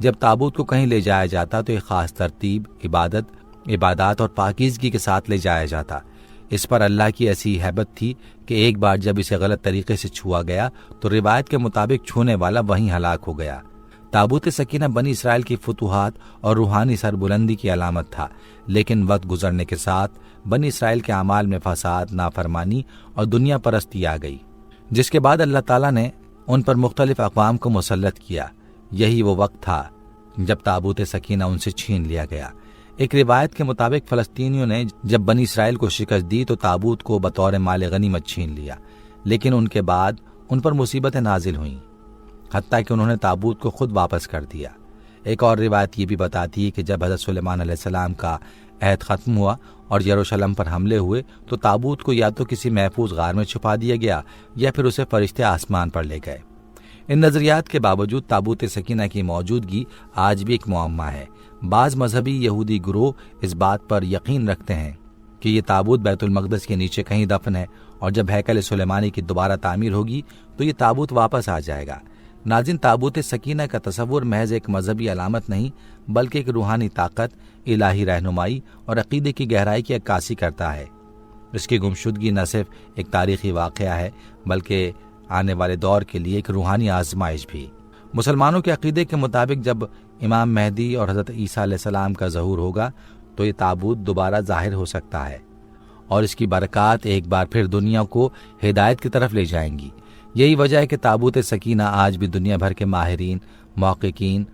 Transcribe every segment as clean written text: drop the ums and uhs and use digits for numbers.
جب تابوت کو کہیں لے جایا جاتا تو ایک خاص ترتیب، عبادات اور پاکیزگی کے ساتھ لے جایا جاتا۔ اس پر اللہ کی ایسی ہیبت تھی کہ ایک بار جب اسے غلط طریقے سے چھوا گیا تو روایت کے مطابق چھونے والا وہیں ہلاک ہو گیا۔ تابوت سکینہ بنی اسرائیل کی فتوحات اور روحانی سربلندی کی علامت تھا، لیکن وقت گزرنے کے ساتھ بنی اسرائیل کے اعمال میں فساد، نافرمانی اور دنیا پرستی آ گئی، جس کے بعد اللہ تعالیٰ نے ان پر مختلف اقوام کو مسلط کیا۔ یہی وہ وقت تھا جب تابوت سکینہ ان سے چھین لیا گیا۔ ایک روایت کے مطابق فلسطینیوں نے جب بنی اسرائیل کو شکست دی تو تابوت کو بطور مال غنیمت چھین لیا، لیکن ان کے بعد ان پر مصیبتیں نازل ہوئیں، حتیٰ کہ انہوں نے تابوت کو خود واپس کر دیا۔ ایک اور روایت یہ بھی بتاتی ہے کہ جب حضرت سلیمان علیہ السلام کا عہد ختم ہوا اور یروشلم پر حملے ہوئے تو تابوت کو یا تو کسی محفوظ غار میں چھپا دیا گیا یا پھر اسے فرشتے آسمان پر لے گئے۔ ان نظریات کے باوجود تابوت سکینہ کی موجودگی آج بھی ایک معمہ ہے۔ بعض مذہبی یہودی گروہ اس بات پر یقین رکھتے ہیں کہ یہ تابوت بیت المقدس کے نیچے کہیں دفن ہے، اور جب ہیکل سلیمانی کی دوبارہ تعمیر ہوگی تو یہ تابوت واپس آ جائے گا۔ ناظرین، تابوت سکینہ کا تصور محض ایک مذہبی علامت نہیں بلکہ ایک روحانی طاقت، الہی رہنمائی اور عقیدے کی گہرائی کی عکاسی کرتا ہے۔ اس کی گمشدگی نہ صرف ایک تاریخی واقعہ ہے بلکہ آنے والے دور کے لیے ایک روحانی آزمائش بھی۔ مسلمانوں کے عقیدے کے مطابق جب امام مہدی اور حضرت عیسیٰ علیہ السلام کا ظہور ہوگا تو یہ تابوت دوبارہ ظاہر ہو سکتا ہے اور اس کی برکات ایک بار پھر دنیا کو ہدایت کی طرف لے جائیں گی۔ یہی وجہ ہے کہ تابوت سکینہ آج بھی دنیا بھر کے ماہرین، محققین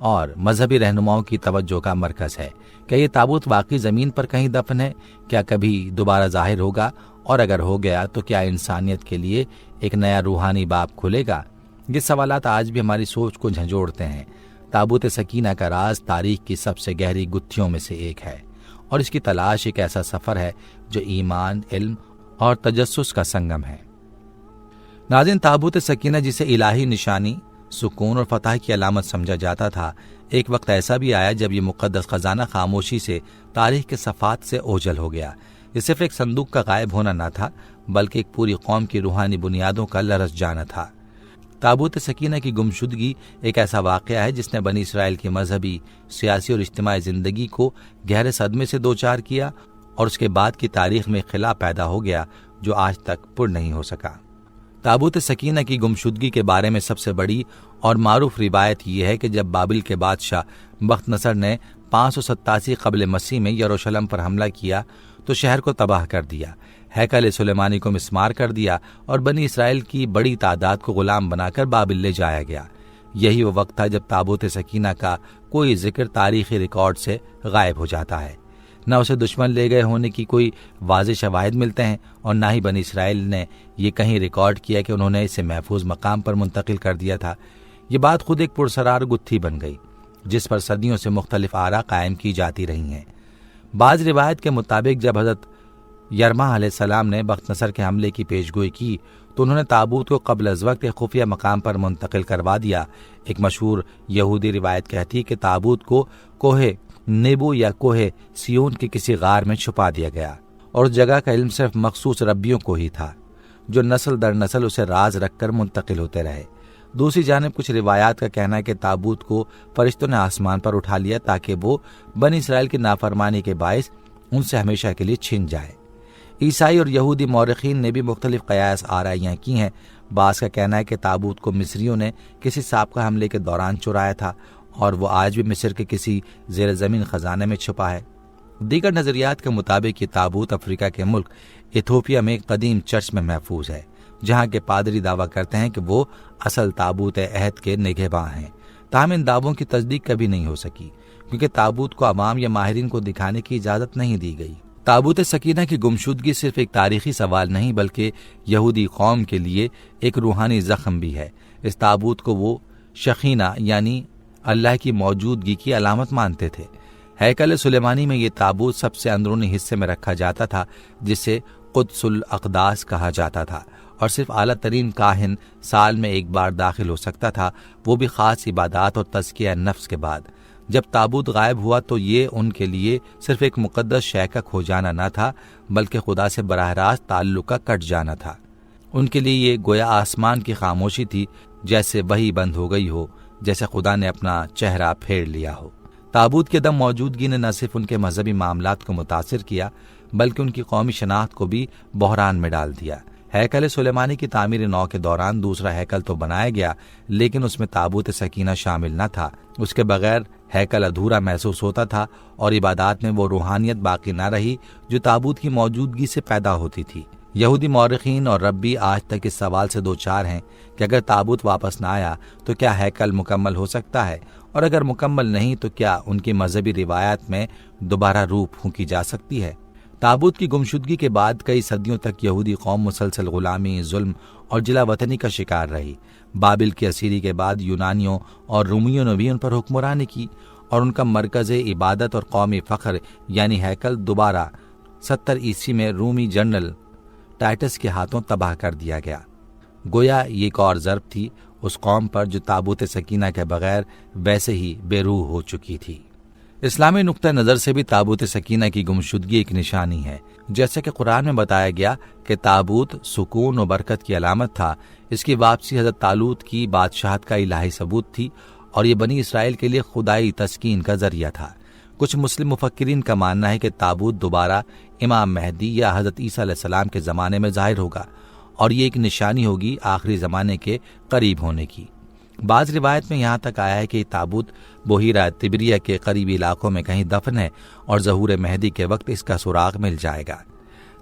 اور مذہبی رہنماؤں کی توجہ کا مرکز ہے۔ کیا یہ تابوت واقعی زمین پر کہیں دفن ہے؟ کیا کبھی دوبارہ ظاہر ہوگا؟ اور اگر ہو گیا تو کیا انسانیت کے لیے ایک نیا روحانی باب کھلے گا؟ یہ سوالات آج بھی ہماری سوچ کو جھنجھوڑتے ہیں۔ تابوت سکینہ کا راز تاریخ کی سب سے گہری گتھیوں میں سے ایک ہے، اور اس کی تلاش ایک ایسا سفر ہے جو ایمان، علم اور تجسس کا سنگم ہے۔ ناظرین، تابوت سکینہ جسے الہی نشانی، سکون اور فتح کی علامت سمجھا جاتا تھا، ایک وقت ایسا بھی آیا جب یہ مقدس خزانہ خاموشی سے تاریخ کے صفحات سے اوجھل ہو گیا۔ یہ صرف ایک صندوق کا غائب ہونا نہ تھا بلکہ ایک پوری قوم کی روحانی بنیادوں کا لرز جانا تھا۔ تابوت سکینہ کی گمشدگی ایک ایسا واقعہ ہے جس نے بنی اسرائیل کی مذہبی، سیاسی اور اجتماعی زندگی کو گہرے صدمے سے دوچار کیا، اور اس کے بعد کی تاریخ میں خلا پیدا ہو گیا جو آج تک پر نہیں ہو سکا۔ تابوت سکینہ کی گمشدگی کے بارے میں سب سے بڑی اور معروف روایت یہ ہے کہ جب بابل کے بادشاہ بخت نصر نے 587 قبل مسیح میں یروشلم پر حملہ کیا تو شہر کو تباہ کر دیا، ہیکل سلیمانی کو مسمار کر دیا اور بنی اسرائیل کی بڑی تعداد کو غلام بنا کر بابل لے جایا گیا۔ یہی وہ وقت تھا جب تابوت سکینہ کا کوئی ذکر تاریخی ریکارڈ سے غائب ہو جاتا ہے۔ نہ اسے دشمن لے گئے ہونے کی کوئی واضح شواہد ملتے ہیں، اور نہ ہی بنی اسرائیل نے یہ کہیں ریکارڈ کیا کہ انہوں نے اسے محفوظ مقام پر منتقل کر دیا تھا۔ یہ بات خود ایک پرسرار گتھی بن گئی جس پر صدیوں سے مختلف آراء قائم کی جاتی رہی ہیں۔ بعض روایت کے مطابق جب حضرت یرمیہ علیہ السلام نے بخت نصر کے حملے کی پیشگوئی کی تو انہوں نے تابوت کو قبل از وقت ایک خفیہ مقام پر منتقل کروا دیا۔ ایک مشہور یہودی روایت کہتی ہے کہ تابوت کو کوہ نیبو یا کوہ سیون کے کسی غار میں چھپا دیا گیا، اور اس جگہ کا علم صرف مخصوص ربیوں کو ہی تھا جو نسل در نسل اسے راز رکھ کر منتقل ہوتے رہے۔ دوسری جانب کچھ روایات کا کہنا ہے کہ تابوت کو فرشتوں نے آسمان پر اٹھا لیا تاکہ وہ بنی اسرائیل کی نافرمانی کے باعث ان سے ہمیشہ کے لیے چھن جائے۔ عیسائی اور یہودی مورخین نے بھی مختلف قیاس آرائیاں کی ہیں۔ بعض کا کہنا ہے کہ تابوت کو مصریوں نے کسی سابقہ حملے کے دوران چرایا تھا اور وہ آج بھی مصر کے کسی زیر زمین خزانے میں چھپا ہے۔ دیگر نظریات کے مطابق یہ تابوت افریقہ کے ملک ایتھوپیا میں ایک قدیم چرچ میں محفوظ ہے، جہاں کے پادری دعویٰ کرتے ہیں کہ وہ اصل تابوت عہد کے نگہباں ہیں۔ تاہم ان دعووں کی تصدیق کبھی نہیں ہو سکی کیونکہ تابوت کو عوام یا ماہرین کو دکھانے کی اجازت نہیں دی گئی۔ تابوت سکینہ کی گمشدگی صرف ایک تاریخی سوال نہیں بلکہ یہودی قوم کے لیے ایک روحانی زخم بھی ہے۔ اس تابوت کو وہ شخینہ یعنی اللہ کی موجودگی کی علامت مانتے تھے۔ ہیکل سلیمانی میں یہ تابوت سب سے اندرونی حصے میں رکھا جاتا تھا جسے قدس الاقداس کہا جاتا تھا، اور صرف اعلیٰ ترین کاہن سال میں ایک بار داخل ہو سکتا تھا، وہ بھی خاص عبادات اور تزکیہ نفس کے بعد۔ جب تابوت غائب ہوا تو یہ ان کے لیے صرف ایک مقدس شے کا کھو جانا نہ تھا بلکہ خدا سے براہ راست تعلق کا کٹ جانا تھا۔ ان کے لیے یہ گویا آسمان کی خاموشی تھی، جیسے وحی بند ہو گئی ہو، جیسے خدا نے اپنا چہرہ پھیر لیا ہو۔ تابوت کے دم موجودگی نے نہ صرف ان کے مذہبی معاملات کو متاثر کیا بلکہ ان کی قومی شناخت کو بھی بحران میں ڈال دیا۔ ہیکل سلیمانی کی تعمیر نو کے دوران دوسرا ہیکل تو بنایا گیا لیکن اس میں تابوت سکینہ شامل نہ تھا۔ اس کے بغیر ہیکل ادھورا محسوس ہوتا تھا اور عبادات میں وہ روحانیت باقی نہ رہی جو تابوت کی موجودگی سے پیدا ہوتی تھی۔ یہودی مورخین اور ربی آج تک اس سوال سے دوچار ہیں کہ اگر تابوت واپس نہ آیا تو کیا ہیکل مکمل ہو سکتا ہے، اور اگر مکمل نہیں تو کیا ان کی مذہبی روایات میں دوبارہ روح پھونکی جا سکتی ہے۔ تابوت کی گمشدگی کے بعد کئی صدیوں تک یہودی قوم مسلسل غلامی، ظلم اور جلا وطنی کا شکار رہی۔ بابل کی اسیری کے بعد یونانیوں اور رومیوں نے بھی ان پر حکمرانی کی اور ان کا مرکز عبادت اور قومی فخر یعنی ہیکل دوبارہ 70 عیسوی میں رومی جنرل ٹائٹس کے ہاتھوں تباہ کر دیا گیا۔ گویا یہ ایک اور ضرب تھی اس قوم پر جو تابوت سکینہ کے بغیر ویسے ہی بے روح ہو چکی تھی۔ اسلامی نقطہ نظر سے بھی تابوت سکینہ کی گمشدگی ایک نشانی ہے۔ جیسے کہ قرآن میں بتایا گیا کہ تابوت سکون و برکت کی علامت تھا، اس کی واپسی حضرت طالوت کی بادشاہت کا الہی ثبوت تھی اور یہ بنی اسرائیل کے لیے خدائی تسکین کا ذریعہ تھا۔ کچھ مسلم مفکرین کا ماننا ہے کہ تابوت دوبارہ امام مہدی یا حضرت عیسیٰ علیہ السلام کے زمانے میں ظاہر ہوگا اور یہ ایک نشانی ہوگی آخری زمانے کے قریب ہونے کی۔ بعض روایت میں یہاں تک آیا ہے کہ یہ تابوت بحیرہ تبریہ کے قریبی علاقوں میں کہیں دفن ہے اور ظہور مہدی کے وقت اس کا سراغ مل جائے گا۔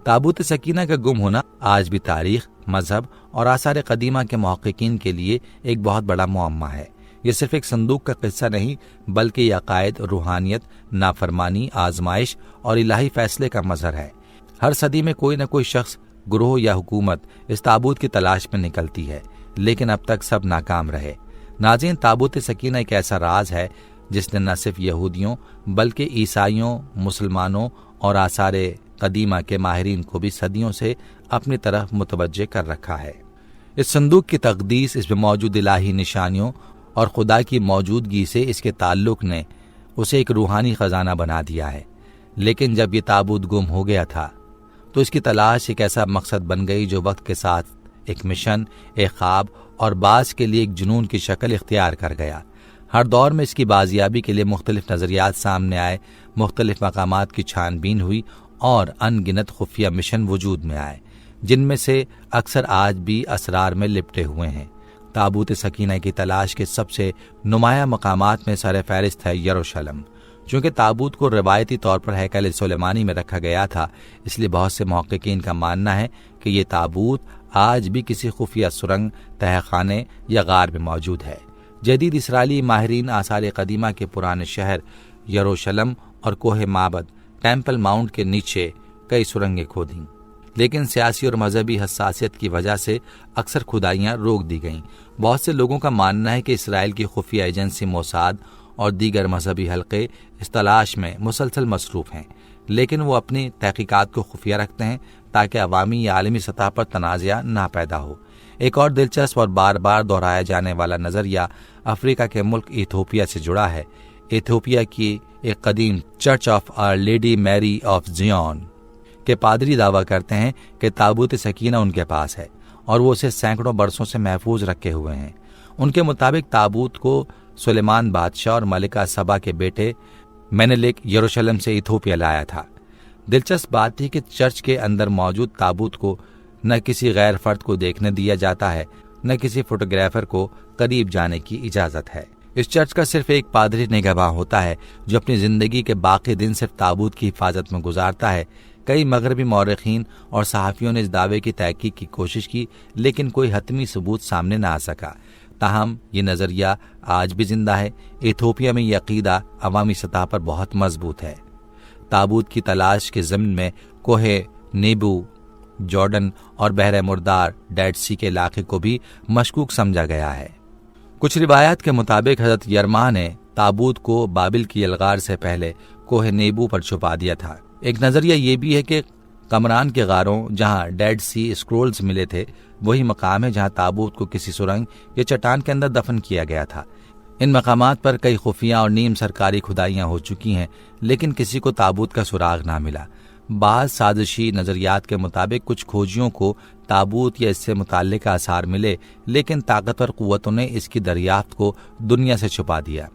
تابوت سکینہ کا گم ہونا آج بھی تاریخ، مذہب اور آثار قدیمہ کے محققین کے لیے ایک بہت بڑا معمہ ہے۔ یہ صرف ایک صندوق کا قصہ نہیں بلکہ یہ عقائد، روحانیت، نافرمانی، آزمائش اور الہی فیصلے کا مظہر ہے۔ ہر صدی میں کوئی نہ کوئی شخص، گروہ یا حکومت اس تابوت کی تلاش میں نکلتی ہے لیکن اب تک سب ناکام رہے۔ ناظرین، تابوت سکینہ ایک ایسا راز ہے جس نے نہ صرف یہودیوں بلکہ عیسائیوں، مسلمانوں اور آثار قدیمہ کے ماہرین کو بھی صدیوں سے اپنی طرف متوجہ کر رکھا ہے۔ اس صندوق کی تقدیس، اس میں موجود الہی نشانیوں اور خدا کی موجودگی سے اس کے تعلق نے اسے ایک روحانی خزانہ بنا دیا ہے۔ لیکن جب یہ تابوت گم ہو گیا تھا تو اس کی تلاش ایک ایسا مقصد بن گئی جو وقت کے ساتھ ایک مشن، ایک خواب اور بعض کے لیے ایک جنون کی شکل اختیار کر گیا۔ ہر دور میں اس کی بازیابی کے لیے مختلف نظریات سامنے آئے، مختلف مقامات کی چھان بین ہوئی اور ان گنت خفیہ مشن وجود میں آئے جن میں سے اکثر آج بھی اسرار میں لپٹے ہوئے ہیں۔ تابوت سکینہ کی تلاش کے سب سے نمایاں مقامات میں سر فہرست ہے یروشلم۔ چونکہ تابوت کو روایتی طور پر ہیکل سلیمانی میں رکھا گیا تھا، اس لیے بہت سے محققین کا ماننا ہے کہ یہ تابوت آج بھی کسی خفیہ سرنگ، تہہ خانے یا غار میں موجود ہے۔ جدید اسرائیلی ماہرین آثار قدیمہ کے پرانے شہر یروشلم اور کوہ معبد ٹیمپل ماؤنٹ کے نیچے کئی سرنگیں کھودیں، لیکن سیاسی اور مذہبی حساسیت کی وجہ سے اکثر کھدائیاں روک دی گئیں۔ بہت سے لوگوں کا ماننا ہے کہ اسرائیل کی خفیہ ایجنسی موساد اور دیگر مذہبی حلقے اس تلاش میں مسلسل مصروف ہیں، لیکن وہ اپنی تحقیقات کو خفیہ رکھتے ہیں تاکہ عوامی یا عالمی سطح پر تنازعہ نہ پیدا ہو۔ ایک اور دلچسپ اور بار بار دہرایا جانے والا نظریہ افریقہ کے ملک ایتھوپیا سے جڑا ہے۔ ایتھوپیا کی ایک قدیم چرچ آف آر لیڈی میری آف زیون کے پادری دعویٰ کرتے ہیں کہ تابوت سکینہ ان کے پاس ہے اور وہ اسے سینکڑوں برسوں سے محفوظ رکھے ہوئے ہیں۔ ان کے مطابق تابوت کو سلیمان بادشاہ اور ملکہ سبا کے بیٹے مینیلک یروشلم سے ایتھوپیا لایا تھا۔ دلچسپ بات تھی کہ چرچ کے اندر موجود تابوت کو نہ کسی غیر فرد کو دیکھنے دیا جاتا ہے، نہ کسی فوٹوگرافر کو قریب جانے کی اجازت ہے۔ اس چرچ کا صرف ایک پادری نگہباں ہوتا ہے جو اپنی زندگی کے باقی دن صرف تابوت کی حفاظت میں گزارتا ہے۔ کئی مغربی مورخین اور صحافیوں نے اس دعوے کی تحقیق کی کوشش کی لیکن کوئی حتمی ثبوت سامنے نہ آ سکا۔ تاہم یہ نظریہ آج بھی زندہ ہے۔ ایتھوپیا میں یہ عقیدہ عوامی سطح پر بہت مضبوط ہے۔ تابوت کی تلاش کے ضمن میں کوہ نیبو، جارڈن اور بحر مردار ڈیڈ سی کے علاقے کو بھی مشکوک سمجھا گیا ہے۔ کچھ روایات کے مطابق حضرت یرما نے تابوت کو بابل کی یلغار سے پہلے کوہ نیبو پر چھپا دیا تھا۔ ایک نظریہ یہ بھی ہے کہ قمران کے غاروں جہاں ڈیڈ سی اسکرولز ملے تھے وہی مقام ہے جہاں تابوت کو کسی سرنگ یا چٹان کے اندر دفن کیا گیا تھا۔ ان مقامات پر کئی خفیہ اور نیم سرکاری کھدائیاں ہو چکی ہیں لیکن کسی کو تابوت کا سراغ نہ ملا۔ بعض سازشی نظریات کے مطابق کچھ کھوجیوں کو تابوت یا اس سے متعلق آثار ملے، لیکن طاقتور قوتوں نے اس کی دریافت کو دنیا سے چھپا دیا۔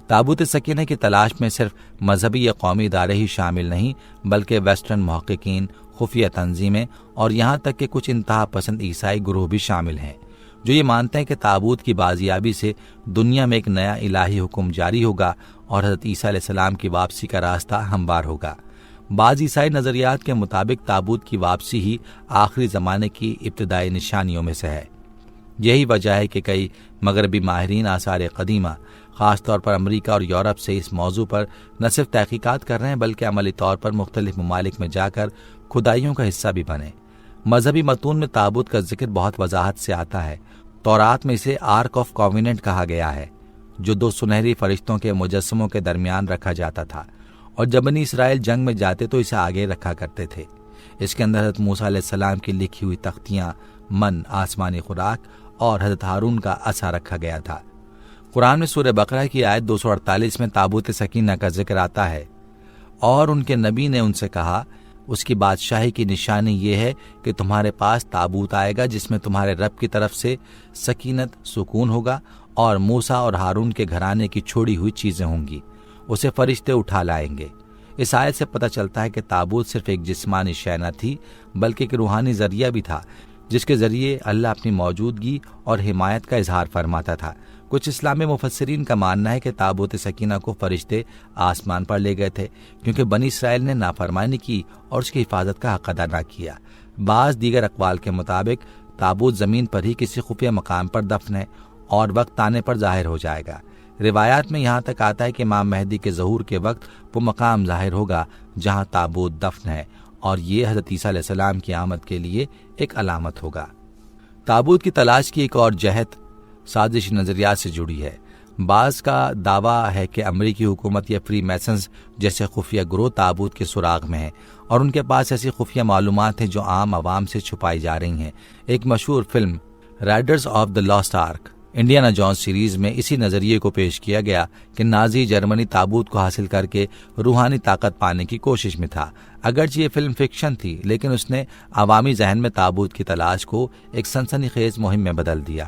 تابوت سکینہ کی تلاش میں صرف مذہبی یا قومی ادارے ہی شامل نہیں، بلکہ ویسٹرن محققین، خفیہ تنظیمیں اور یہاں تک کہ کچھ انتہا پسند عیسائی گروہ بھی شامل ہیں، جو یہ مانتے ہیں کہ تابوت کی بازیابی سے دنیا میں ایک نیا الہی حکم جاری ہوگا اور حضرت عیسیٰ علیہ السلام کی واپسی کا راستہ ہموار ہوگا۔ بعض عیسائی نظریات کے مطابق تابوت کی واپسی ہی آخری زمانے کی ابتدائی نشانیوں میں سے ہے۔ یہی وجہ ہے کہ کئی مغربی ماہرین آثار قدیمہ، خاص طور پر امریکہ اور یورپ سے اس موضوع پر نہ صرف تحقیقات کر رہے ہیں بلکہ عملی طور پر مختلف ممالک میں جا کر کھدائیوں کا حصہ بھی بنے۔ مذہبی متون میں تابوت کا ذکر بہت وضاحت سے آتا ہے۔ تورات میں اسے آرک آف کووننٹ کہا گیا ہے، جو دو سنہری فرشتوں کے مجسموں کے درمیان رکھا جاتا تھا، اور جب بنی اسرائیل جنگ میں جاتے تو اسے آگے رکھا کرتے تھے۔ اس کے اندر حضرت موسیٰ علیہ السلام کی لکھی ہوئی تختیاں، من، آسمانی خوراک اور حضرت ہارون کا عصا رکھا گیا تھا۔ قرآن میں سورہ بقرہ کی آیت 248 میں تابوت سکینہ کا ذکر آتا ہے، اور ان کے نبی نے ان سے کہا، اس کی بادشاہی کی نشانی یہ ہے کہ تمہارے پاس تابوت آئے گا جس میں تمہارے رب کی طرف سے سکینت، سکون ہوگا، اور موسیٰ اور ہارون کے گھرانے کی چھوڑی ہوئی چیزیں ہوں گی، اسے فرشتے اٹھا لائیں گے۔ اس آیت سے پتہ چلتا ہے کہ تابوت صرف ایک جسمانی شے نہ تھی بلکہ ایک روحانی ذریعہ بھی تھا، جس کے ذریعے اللہ اپنی موجودگی اور حمایت کا اظہار فرماتا تھا۔ کچھ اسلامی مفسرین کا ماننا ہے کہ تابوت سکینہ کو فرشتے آسمان پر لے گئے تھے کیونکہ بنی اسرائیل نے نافرمانی کی اور اس کی حفاظت کا حق ادا نہ کیا۔ بعض دیگر اقوال کے مطابق تابوت زمین پر ہی کسی خفیہ مقام پر دفن ہے اور وقت آنے پر ظاہر ہو جائے گا۔ روایات میں یہاں تک آتا ہے کہ امام مہدی کے ظہور کے وقت وہ مقام ظاہر ہوگا جہاں تابوت دفن ہے، اور یہ حضرت عیسیٰ علیہ السلام کی آمد کے لیے ایک علامت ہوگا۔ تابوت کی تلاش کی ایک اور جہت سازشی نظریات سے جڑی ہے۔ بعض کا دعویٰ ہے کہ امریکی حکومت یا فری میسنز جیسے خفیہ گروہ تابوت کے سراغ میں ہیں اور ان کے پاس ایسی خفیہ معلومات ہیں جو عام عوام سے چھپائی جا رہی ہیں۔ ایک مشہور فلم Raiders of the Lost Ark, Indiana Jones series میں اسی نظریے کو پیش کیا گیا کہ نازی جرمنی تابوت کو حاصل کر کے روحانی طاقت پانے کی کوشش میں تھا۔ اگرچہ یہ فلم فکشن تھی لیکن اس نے عوامی ذہن میں تابوت کی تلاش کو ایک سنسنی خیز مہم میں بدل دیا۔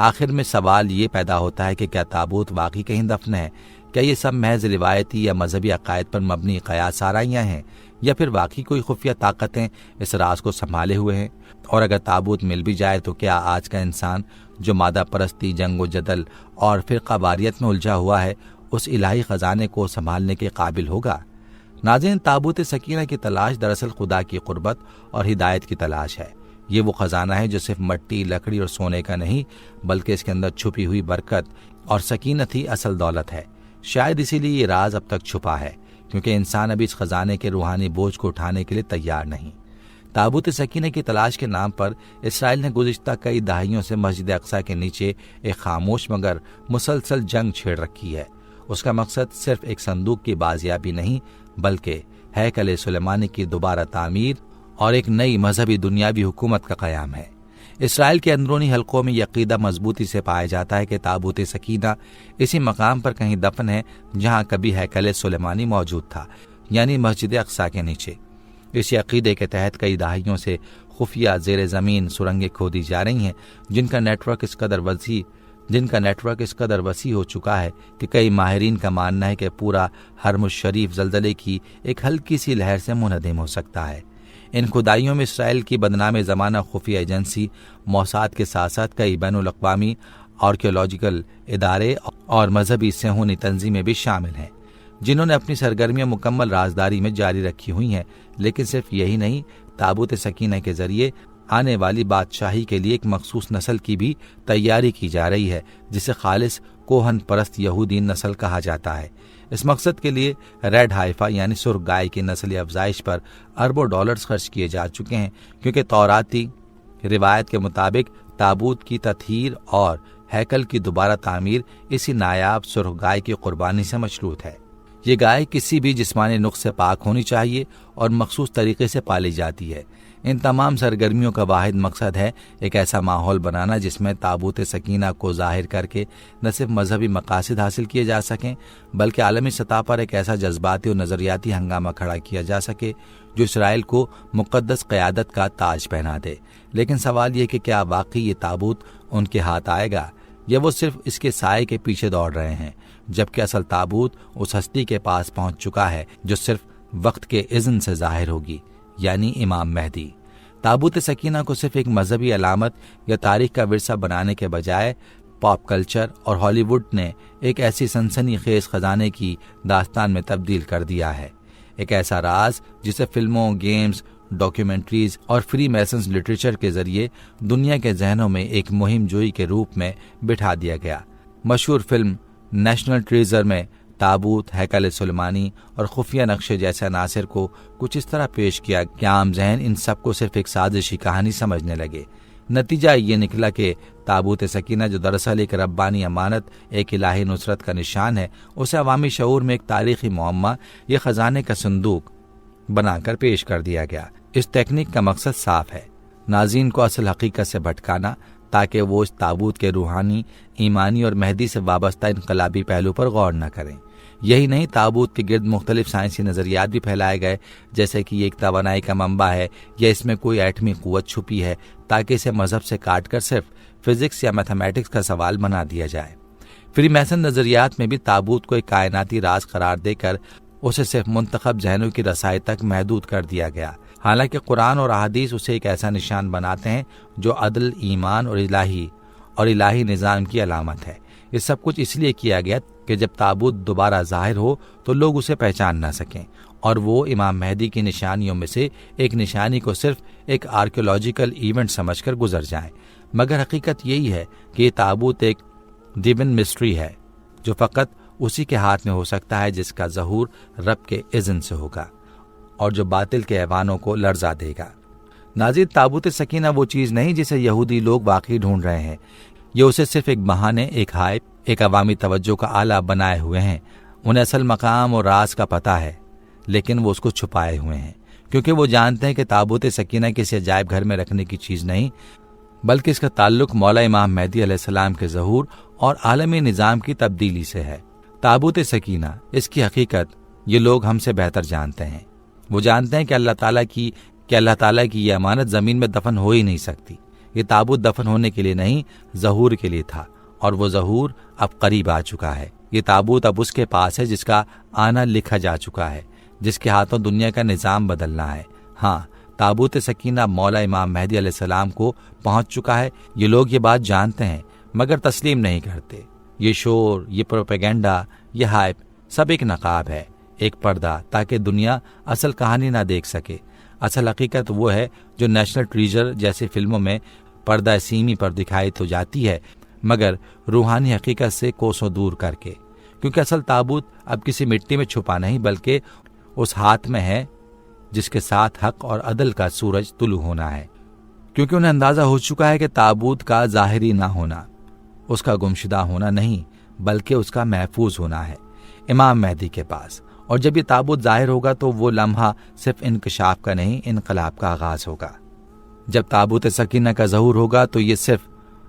آخر میں سوال یہ پیدا ہوتا ہے کہ کیا تابوت واقعی کہیں دفن ہے؟ کیا یہ سب محض روایتی یا مذہبی عقائد پر مبنی قیاس آرائیاں ہیں، یا پھر واقعی کوئی خفیہ طاقتیں اس راز کو سنبھالے ہوئے ہیں؟ اور اگر تابوت مل بھی جائے تو کیا آج کا انسان جو مادہ پرستی، جنگ و جدل اور فرقہ واریت میں الجھا ہوا ہے اس الہی خزانے کو سنبھالنے کے قابل ہوگا؟ ناظرین، تابوت سکینہ کی تلاش دراصل خدا کی قربت اور ہدایت کی تلاش ہے۔ یہ وہ خزانہ ہے جو صرف مٹی، لکڑی اور سونے کا نہیں بلکہ اس کے اندر چھپی ہوئی برکت اور سکینت ہی اصل دولت ہے۔ شاید اسی لیے یہ راز اب تک چھپا ہے، کیونکہ انسان ابھی اس خزانے کے روحانی بوجھ کو اٹھانے کے لیے تیار نہیں۔ تابوت سکینہ کی تلاش کے نام پر اسرائیل نے گزشتہ کئی دہائیوں سے مسجد اقصیٰ کے نیچے ایک خاموش مگر مسلسل جنگ چھیڑ رکھی ہے۔ اس کا مقصد صرف ایک صندوق کی بازیابی نہیں بلکہ ہیکل سلیمانی کی دوبارہ تعمیر اور ایک نئی مذہبی دنیاوی حکومت کا قیام ہے۔ اسرائیل کے اندرونی حلقوں میں یہ عقیدہ مضبوطی سے پایا جاتا ہے کہ تابوت سکینہ اسی مقام پر کہیں دفن ہے جہاں کبھی ہیکل سلیمانی موجود تھا، یعنی مسجد اقصیٰ کے نیچے۔ اسی عقیدے کے تحت کئی دہائیوں سے خفیہ زیر زمین سرنگیں کھودی جا رہی ہیں جن کا نیٹ ورک اس قدر وسیع ہو چکا ہے کہ کئی ماہرین کا ماننا ہے کہ پورا حرم الشریف زلزلے کی ایک ہلکی سی لہر سے منہدم ہو سکتا ہے۔ ان کھدائیوں میں اسرائیل کی بدنام زمانہ خفیہ ایجنسی موساد کے ساتھ ساتھ کئی بین الاقوامی آرکیولوجیکل ادارے اور مذہبی صہیونی تنظیمیں بھی شامل ہیں جنہوں نے اپنی سرگرمیاں مکمل رازداری میں جاری رکھی ہوئی ہیں۔ لیکن صرف یہی نہیں، تابوت سکینہ کے ذریعے آنے والی بادشاہی کے لیے ایک مخصوص نسل کی بھی تیاری کی جا رہی ہے جسے خالص کوہن پرست یہودی نسل کہا جاتا ہے۔ اس مقصد کے لیے ریڈ ہائفا یعنی سرخ گائے کی نسلی افزائش پر اربوں ڈالرز خرچ کیے جا چکے ہیں، کیونکہ توراتی روایت کے مطابق تابوت کی تطہیر اور ہیکل کی دوبارہ تعمیر اسی نایاب سرخ گائے کی قربانی سے مشروط ہے۔ یہ گائے کسی بھی جسمانی نقص سے پاک ہونی چاہیے اور مخصوص طریقے سے پالی جاتی ہے۔ ان تمام سرگرمیوں کا واحد مقصد ہے ایک ایسا ماحول بنانا جس میں تابوت سکینہ کو ظاہر کر کے نہ صرف مذہبی مقاصد حاصل کیے جا سکیں بلکہ عالمی سطح پر ایک ایسا جذباتی اور نظریاتی ہنگامہ کھڑا کیا جا سکے جو اسرائیل کو مقدس قیادت کا تاج پہنا دے۔ لیکن سوال یہ کہ کیا واقعی یہ تابوت ان کے ہاتھ آئے گا یا وہ صرف اس کے سائے کے پیچھے دوڑ رہے ہیں، جبکہ اصل تابوت اس ہستی کے پاس پہنچ چکا ہے جو صرف وقت کے اذن سے ظاہر ہوگی، یعنی امام مہدی۔ تابوت سکینہ کو صرف ایک مذہبی علامت یا تاریخ کا ورثہ بنانے کے بجائے پاپ کلچر اور ہالی ووڈ نے ایک ایسی سنسنی خیز خزانے کی داستان میں تبدیل کر دیا ہے، ایک ایسا راز جسے فلموں، گیمز، ڈاکیومنٹریز اور فری میسنز لٹریچر کے ذریعے دنیا کے ذہنوں میں ایک مہم جوئی کے روپ میں بٹھا دیا گیا۔ مشہور فلم نیشنل ٹریزر میں تابوت، ہیکل سلیمانی اور خفیہ نقشے جیسے عناصر کو کچھ اس طرح پیش کیا کہ عام ذہن ان سب کو صرف ایک سازشی کہانی سمجھنے لگے۔ نتیجہ یہ نکلا کہ تابوت سکینہ جو دراصل ایک ربانی امانت، ایک الہی نصرت کا نشان ہے، اسے عوامی شعور میں ایک تاریخی معمہ یا خزانے کا صندوق بنا کر پیش کر دیا گیا۔ اس تکنیک کا مقصد صاف ہے، ناظرین کو اصل حقیقت سے بھٹکانا تاکہ وہ اس تابوت کے روحانی، ایمانی اور مہدی سے وابستہ انقلابی پہلو پر غور نہ کریں۔ یہی نہیں، تابوت کے گرد مختلف سائنسی نظریات بھی پھیلائے گئے، جیسے کہ یہ ایک توانائی کا منبع ہے یا اس میں کوئی ایٹمی قوت چھپی ہے، تاکہ اسے مذہب سے کاٹ کر صرف فزکس یا میتھمیٹکس کا سوال بنا دیا جائے۔ فری میسن نظریات میں بھی تابوت کو ایک کائناتی راز قرار دے کر اسے صرف منتخب ذہنوں کی رسائی تک محدود کر دیا گیا، حالانکہ قرآن اور احادیث اسے ایک ایسا نشان بناتے ہیں جو عدل، ایمان اور الہی نظام کی علامت ہے۔ یہ سب کچھ اس لیے کیا گیا کہ جب تابوت دوبارہ ظاہر ہو تو لوگ اسے پہچان نہ سکیں اور وہ امام مہدی کی نشانیوں میں سے ایک نشانی کو صرف ایک آرکیولوجیکل ایونٹ سمجھ کر گزر جائیں۔ مگر حقیقت یہی ہے کہ یہ تابوت ایک ڈیوین مسٹری ہے جو فقط اسی کے ہاتھ میں ہو سکتا ہے جس کا ظہور رب کے اذن سے ہوگا اور جو باطل کے ایوانوں کو لرزا دے گا۔ ناظرین، تابوت سکینہ وہ چیز نہیں جسے یہودی لوگ واقعی ڈھونڈ رہے ہیں، یہ اسے صرف ایک بہانے، ایک ہائپ، ایک عوامی توجہ کا آلہ بنائے ہوئے ہیں۔ انہیں اصل مقام اور راز کا پتہ ہے، لیکن وہ اس کو چھپائے ہوئے ہیں، کیونکہ وہ جانتے ہیں کہ تابوت سکینہ کسی عجائب گھر میں رکھنے کی چیز نہیں، بلکہ اس کا تعلق مولا امام مہدی علیہ السلام کے ظہور اور عالمی نظام کی تبدیلی سے ہے۔ تابوت سکینہ، اس کی حقیقت یہ لوگ ہم سے بہتر جانتے ہیں۔ وہ جانتے ہیں کہ اللہ تعالیٰ کی یہ امانت زمین میں دفن ہو ہی نہیں سکتی۔ یہ تابوت دفن ہونے کے لیے نہیں، ظہور کے لیے تھا، اور وہ ظہور اب قریب آ چکا ہے۔ یہ تابوت اب اس کے پاس ہے جس کا آنا لکھا جا چکا ہے، جس کے ہاتھوں دنیا کا نظام بدلنا ہے۔ ہاں، تابوت سکینہ مولا امام مہدی علیہ السلام کو پہنچ چکا ہے۔ یہ لوگ یہ بات جانتے ہیں مگر تسلیم نہیں کرتے۔ یہ شور، یہ پروپیگنڈا، یہ ہائپ سب ایک نقاب ہے، ایک پردہ، تاکہ دنیا اصل کہانی نہ دیکھ سکے۔ اصل حقیقت وہ ہے جو نیشنل ٹریجر جیسی فلموں میں پردہ سیمی پر دکھائی تو جاتی ہے، مگر روحانی حقیقت سے کوسوں دور کر کے، کیونکہ اصل تابوت اب کسی مٹی میں چھپا نہیں بلکہ اس ہاتھ میں ہے جس کے ساتھ حق اور عدل کا سورج طلوع ہونا ہے۔ کیونکہ انہیں اندازہ ہو چکا ہے کہ تابوت کا ظاہری نہ ہونا اس کا گمشدہ ہونا نہیں بلکہ اس کا محفوظ ہونا ہے امام مہدی کے پاس، اور جب یہ تابوت ظاہر ہوگا تو وہ لمحہ صرف انکشاف کا نہیں، انقلاب کا آغاز ہوگا۔ جب تابوت سکینہ کا ظہور ہوگا تو یہ صرف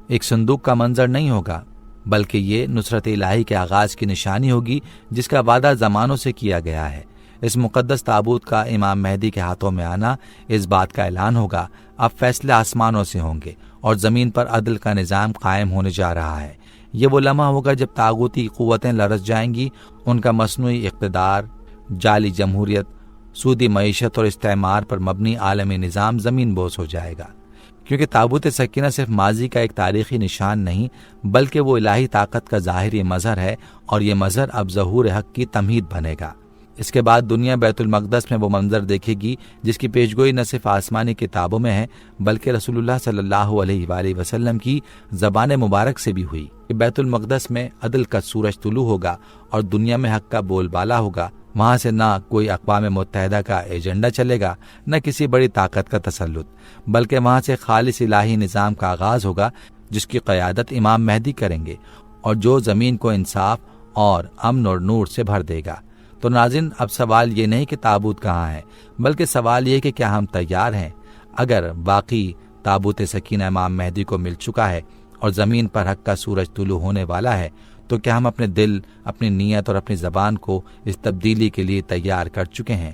ایک صندوق کا منظر نہیں ہوگا بلکہ یہ نصرت الہی کے آغاز کی نشانی ہوگی جس کا وعدہ زمانوں سے کیا گیا ہے۔ اس مقدس تابوت کا امام مہدی کے ہاتھوں میں آنا اس بات کا اعلان ہوگا اب فیصلے آسمانوں سے ہوں گے اور زمین پر عدل کا نظام قائم ہونے جا رہا ہے۔ یہ وہ لمحہ ہوگا جب طاغوتی قوتیں لرز جائیں گی، ان کا مصنوعی اقتدار، جعلی جمہوریت، سودی معیشت اور استعمار پر مبنی عالمی نظام زمین بوس ہو جائے گا۔ کیونکہ تابوت سکینہ صرف ماضی کا ایک تاریخی نشان نہیں بلکہ وہ الہی طاقت کا ظاہری مظہر ہے، اور یہ مظہر اب ظہور حق کی تمہید بنے گا۔ اس کے بعد دنیا بیت المقدس میں وہ منظر دیکھے گی جس کی پیشگوئی نہ صرف آسمانی کتابوں میں ہے بلکہ رسول اللہ صلی اللہ علیہ وآلہ وسلم کی زبان مبارک سے بھی ہوئی کہ بیت المقدس میں عدل کا سورج طلوع ہوگا اور دنیا میں حق کا بول بالا ہوگا۔ وہاں سے نہ کوئی اقوام متحدہ کا ایجنڈا چلے گا، نہ کسی بڑی طاقت کا تسلط، بلکہ وہاں سے خالص الہی نظام کا آغاز ہوگا جس کی قیادت امام مہدی کریں گے اور جو زمین کو انصاف اور امن اور نور سے بھر دے گا۔ تو ناظرین، اب سوال یہ نہیں کہ تابوت کہاں ہے بلکہ سوال یہ کہ کیا ہم تیار ہیں؟ اگر باقی تابوت سکینہ امام مہدی کو مل چکا ہے اور زمین پر حق کا سورج طلوع ہونے والا ہے، تو کیا ہم اپنے دل، اپنی نیت اور اپنی زبان کو اس تبدیلی کے لیے تیار کر چکے ہیں؟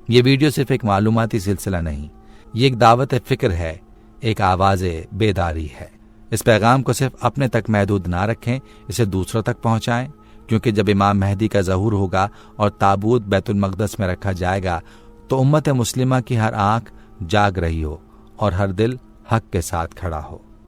یہ ویڈیو صرف ایک معلوماتی سلسلہ نہیں، یہ ایک دعوت فکر ہے، ایک آواز بیداری ہے۔ اس پیغام کو صرف اپنے تک محدود نہ رکھیں، اسے دوسروں تک پہنچائیں، کیونکہ جب امام مہدی کا ظہور ہوگا اور تابوت بیت المقدس میں رکھا جائے گا تو امت مسلمہ کی ہر آنکھ جاگ رہی ہو اور ہر دل حق کے ساتھ کھڑا ہو۔